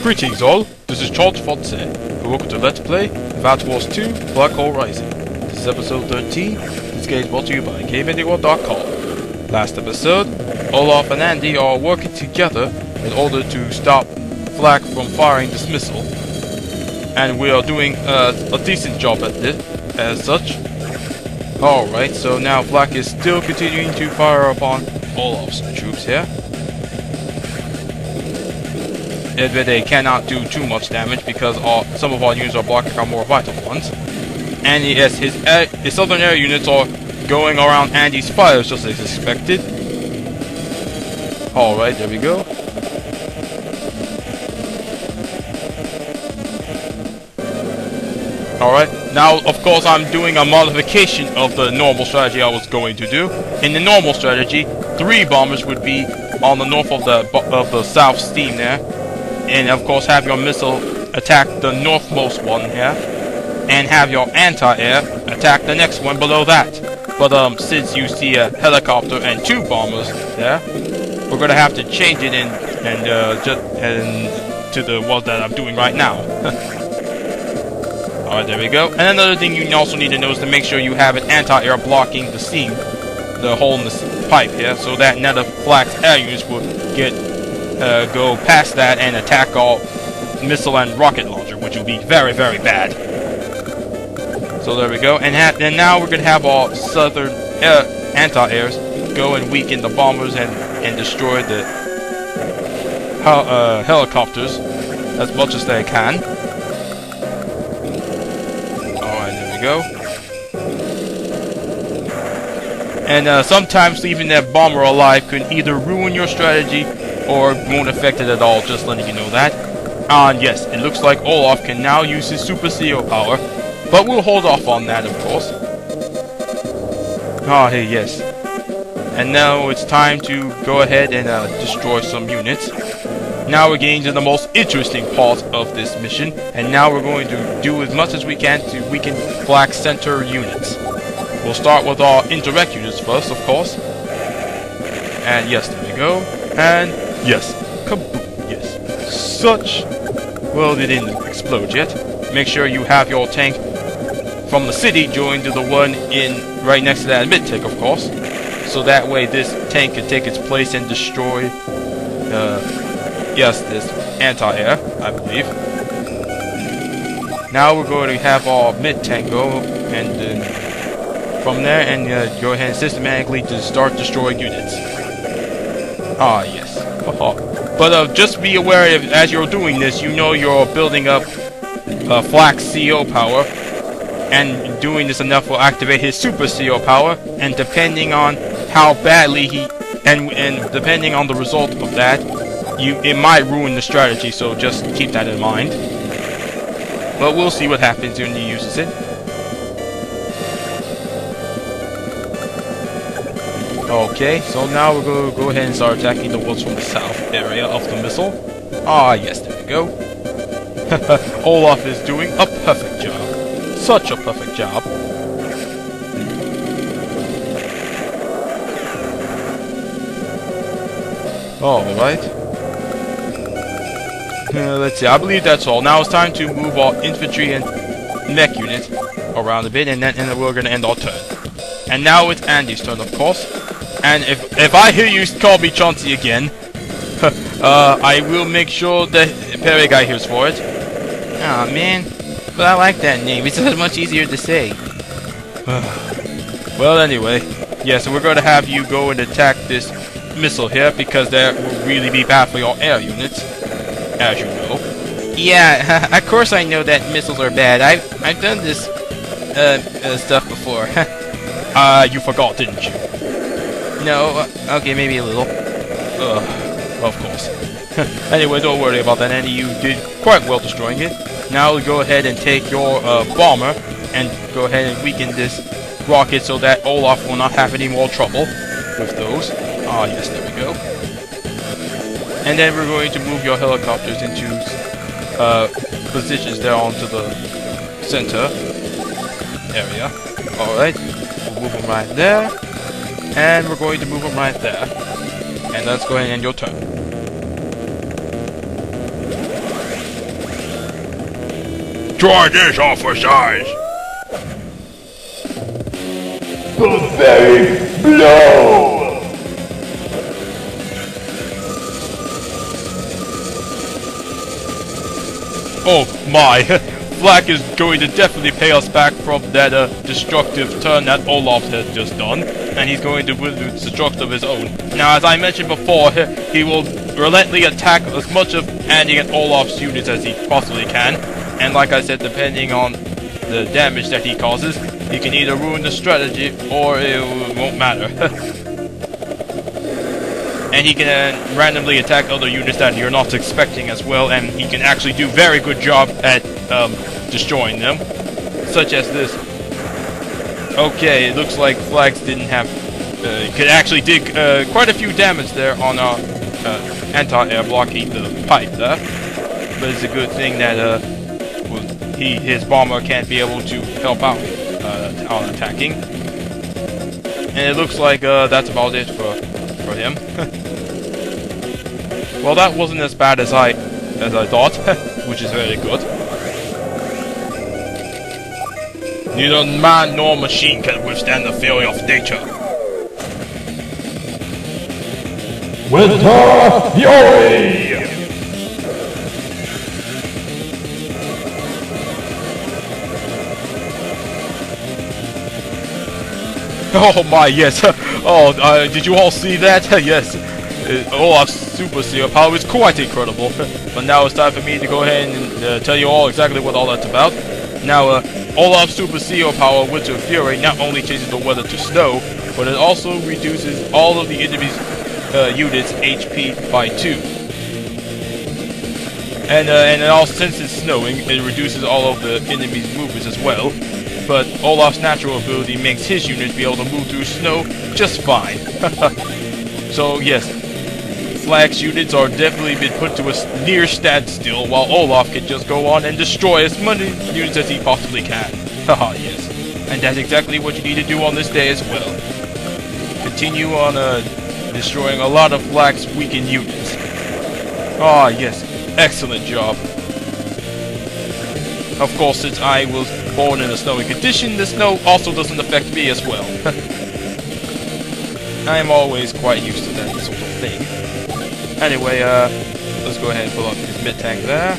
Greetings all, this is Charles Fonse, and welcome to Let's Play Advance Wars 2 Black Hole Rising. This is episode 13, this game is brought to you by GameAnyone.com. Last episode, Olaf and Andy are working together in order to stop Flak from firing this missile. And we are doing a decent job at this, as such. Alright, so now Flak is still continuing to fire upon Olaf's troops here. They cannot do too much damage because some of our units are blocking our more vital ones. And yes, his southern air units are going around Andy's fires just as expected. Alright, there we go. Alright, now of course I'm doing a modification of the normal strategy I was going to do. In the normal strategy, 3 bombers would be on the north of the south steam there. And of course have your missile attack the northmost one here, and have your anti-air attack the next one below that. But since you see a helicopter and 2 bombers there, we're gonna have to change it to the one that I'm doing right now. Alright, there we go. And another thing you also need to know is to make sure you have an anti-air blocking the seam, the hole in the pipe here, so that none of Flak's air units will go past that and attack our missile and rocket launcher, which will be very, very bad. So there we go. And now we're going to have our southern anti-airs go and weaken the bombers and destroy the helicopters as much as they can. Alright, there we go. And sometimes leaving that bomber alive can either ruin your strategy or won't affect it at all, just letting you know that. And yes, it looks like Olaf can now use his Super CO power, but we'll hold off on that, of course. Ah, hey, yes. And now it's time to go ahead and destroy some units. Now we're getting to the most interesting part of this mission, and now we're going to do as much as we can to weaken Flak center units. We'll start with our indirect units first, of course. And yes, there we go. And yes, kaboom, yes. Such. Well, they didn't explode yet. Make sure you have your tank from the city joined to the one in right next to that mid-tank, of course. So that way this tank can take its place and destroy, yes, this anti-air, I believe. Now we're going to have our mid-tank go, and from there, and go ahead and systematically to start destroying units. Ah, yes. But just be aware, as you're doing this, you know you're building up Flak's CO power, and doing this enough will activate his Super CO power, and depending on how badly and depending on the result of that, it might ruin the strategy, so just keep that in mind. But we'll see what happens when he uses it. Okay, so now we're going to go ahead and start attacking the ones from the south area of the missile. Ah, yes, there we go. Olaf is doing a perfect job. Such a perfect job. Alright. Let's see, I believe that's all. Now it's time to move our infantry and mech unit around a bit, and then we're going to end our turn. And now it's Andy's turn, of course. And if I hear you call me Chauncey again, I will make sure that Perry guy hears for it. Aw, man. But I like that name. It's so much easier to say. Well, anyway. Yeah, so we're going to have you go and attack this missile here, because that will really be bad for your air units, as you know. Yeah, of course I know that missiles are bad. I've done this stuff before. You forgot, didn't you? No, okay, maybe a little. Of course. Anyway, don't worry about that, Andy. You did quite well destroying it. Now we'll go ahead and take your bomber and go ahead and weaken this rocket so that Olaf will not have any more trouble with those. Ah, yes, there we go. And then we're going to move your helicopters into positions there onto the center area. Alright, we'll move them right there. And we're going to move them right there. And let's go ahead and end your turn. Try this, officers! Pathetic blow! Oh my, Flak is going to definitely pay us back from that destructive turn that Olaf has just done, and he's going to do destructive of his own. Now, as I mentioned before, he will relentlessly attack as much of Andy and Olaf's units as he possibly can, and like I said, depending on the damage that he causes, he can either ruin the strategy or it won't matter. And he can randomly attack other units that you're not expecting as well, and he can actually do very good job at destroying them, such as this. Okay, it looks like Flags didn't have could actually dig quite a few damage there on our anti-air blocking the pipe there, but it's a good thing that his bomber can't be able to help out on attacking. And it looks like that's about it for him. Well, that wasn't as bad as I thought, which is very good. Neither man nor machine can withstand the fury of nature. Winter Fury! Oh my, yes. Oh, did you all see that? Yes. Olaf's Super Seal power is quite incredible. But now it's time for me to go ahead and tell you all exactly what all that's about. Now, Olaf's Super Seal power, Winter Fury, not only changes the weather to snow, but it also reduces all of the enemy's units' HP by 2. And also, since it's snowing, it reduces all of the enemy's movements as well. But Olaf's natural ability makes his units be able to move through snow just fine. So yes, Flag's units are definitely been put to a near standstill, while Olaf can just go on and destroy as many units as he possibly can. Haha, yes. And that's exactly what you need to do on this day as well. Continue on destroying a lot of Flag's weakened units. Ah, yes. Excellent job. Of course, since I was born in a snowy condition, the snow also doesn't affect me as well. I am always quite used to that sort of thing. Anyway, let's go ahead and pull up his mid-tank there.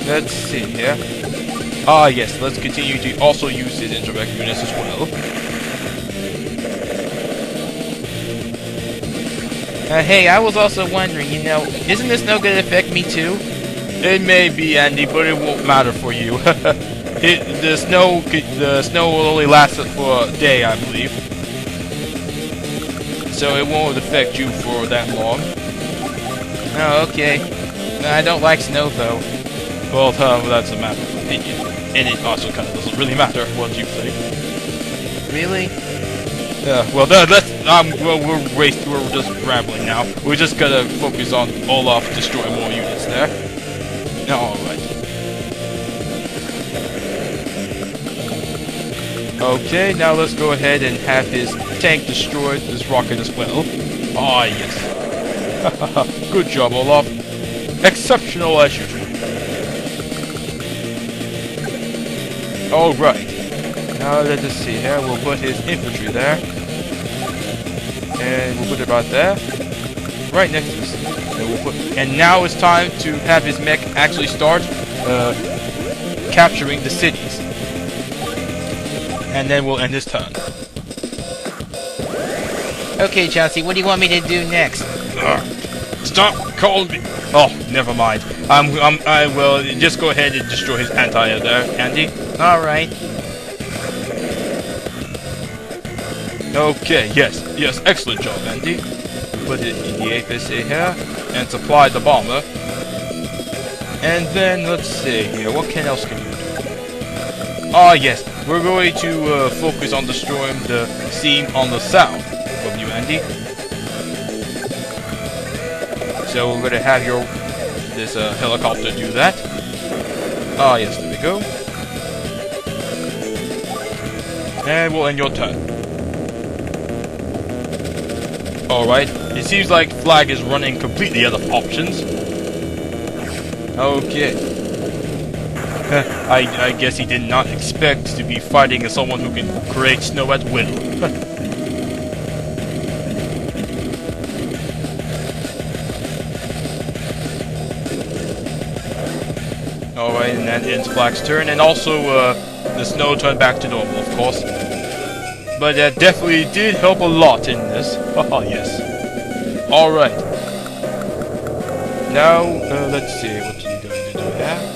Let's see here. Ah, yes, let's continue to also use his interact units as well. Hey, I was also wondering, you know, isn't the snow gonna affect me too? It may be, Andy, but it won't matter for you. The snow will only last for a day, I believe. So it won't affect you for that long. Oh, okay. I don't like snow, though. Well, that's a matter of opinion. And it also kind of doesn't really matter what you think. Really? Well, we're just rambling now. We're just gonna focus on Olaf destroying more units there. Alright. Okay, now let's go ahead and have his tank destroy this rocket as well. Ah, yes. Good job, Olaf. Exceptional as usual. Alright. Now let us see here. We'll put his infantry there. And we'll put it about there. Right next to this. And now it's time to have his mech actually start capturing the cities. And then we'll end his turn. Okay, Chelsea, what do you want me to do next? Stop calling me. Oh, never mind. I will just go ahead and destroy his anti-air there, Andy. Alright. Okay, yes, excellent job, Andy. Put it in the APC here, and supply the bomber. And then, let's see here, what else can you do? Ah, yes, we're going to focus on destroying the seam on the south of you, Andy. So we're going to have this helicopter do that. Ah, yes, there we go. And we'll end your turn. Alright, it seems like Flag is running completely out of options. Okay. I guess he did not expect to be fighting someone who can create snow at will. Alright, and that ends Flack's turn, and also the snow turned back to normal, of course. But that definitely did help a lot in this. Haha, yes. Alright. Now, let's see, what are you going to do here?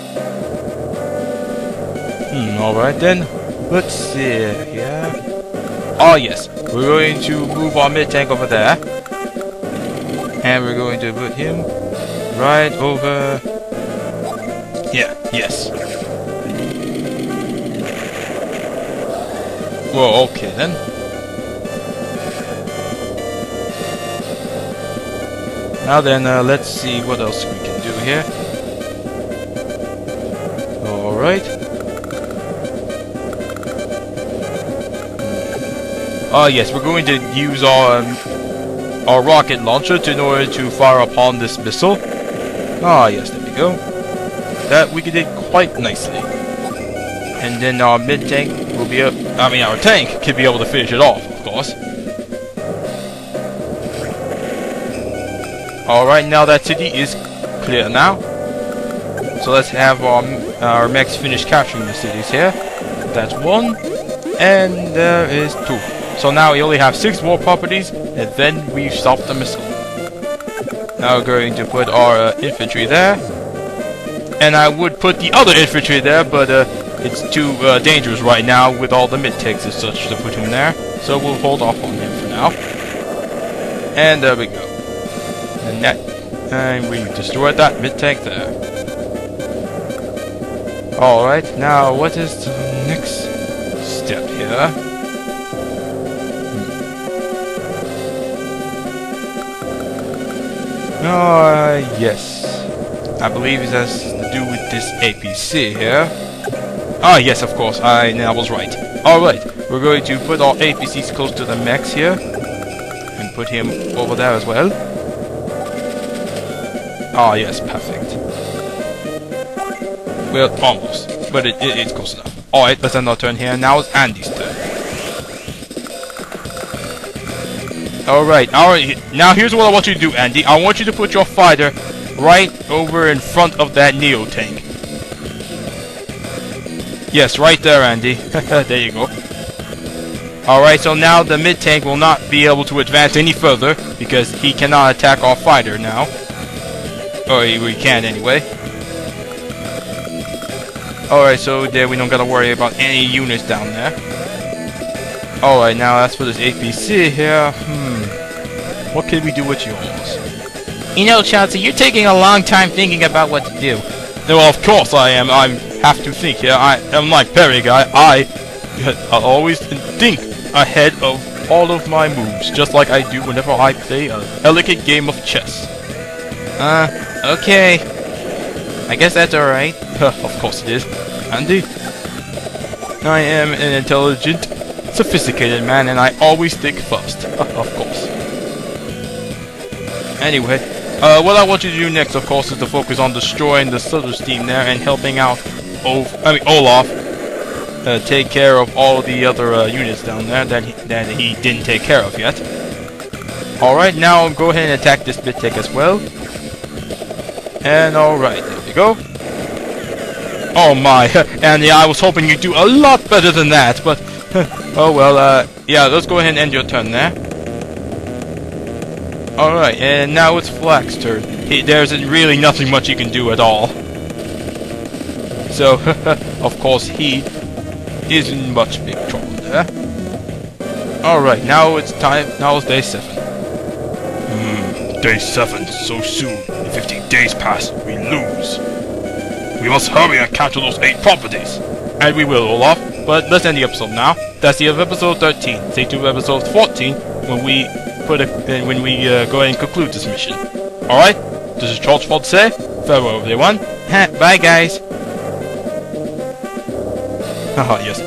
Alright then. Let's see here. Oh yes, we're going to move our mid-tank over there. And we're going to put him right over... Yeah, yes. Well, okay then. Now then, let's see what else we can do here. Alright. Oh yes, we're going to use our rocket launcher in order to fire upon this missile. Ah yes, there we go. That we did quite nicely. And then our mid-tank will be our tank can be able to finish it off, of course. Alright, now that city is clear now. So let's have our mechs finish capturing the cities here. That's 1. And there is 2. So now we only have 6 more properties, and then we've stopped the missile. Now we're going to put our infantry there. And I would put the other infantry there, but it's too dangerous right now with all the mid-tanks and such to put him there. So we'll hold off on him for now. And there we go. And we destroyed that mid-tank there. Alright, now what is the next step here? Yes. I believe it has to do with this APC here. Ah, yes, of course, I was right. Alright, we're going to put our APCs close to the mechs here. And put him over there as well. Ah, yes, perfect. Well, almost. But it's close enough. Alright, let's end our turn here. Now it's Andy's turn. Alright, now here's what I want you to do, Andy. I want you to put your fighter right over in front of that Neo tank. Yes, right there, Andy. There you go. Alright, so now the mid-tank will not be able to advance any further because he cannot attack our fighter now. Or we can anyway. Alright, so there we don't gotta worry about any units down there. Alright, now as for this APC here, what can we do with yours? You know, Chauncey, you're taking a long time thinking about what to do. Well, of course I am. I have to think here. I am like Perry guy. I always think ahead of all of my moves, just like I do whenever I play a delicate game of chess. Okay. I guess that's alright. Of course it is, Andy. I am an intelligent, sophisticated man, and I always think first. Of course. Anyway, what I want you to do next, of course, is to focus on destroying the Southern Steam there and helping out Olaf take care of all the other units down there that he didn't take care of yet. Alright, now go ahead and attack this mid-tank as well. And alright, there we go. Oh my, Andy, I was hoping you'd do a lot better than that, but oh well, yeah, let's go ahead and end your turn there. Alright, and now it's Flack's turn. There's really nothing much he can do at all. So, of course, he is in much big trouble there. Alright, now it's day 7. Day 7, so soon. 15 days pass, we lose. We must hurry and capture those 8 properties. And we will, Olaf. But let's end the episode now. That's the end of episode 13. Stay tuned for episode 14 when we go ahead and conclude this mission. Alright? This is Charles Ford say. Farewell, everyone. Bye, guys. Haha, yes.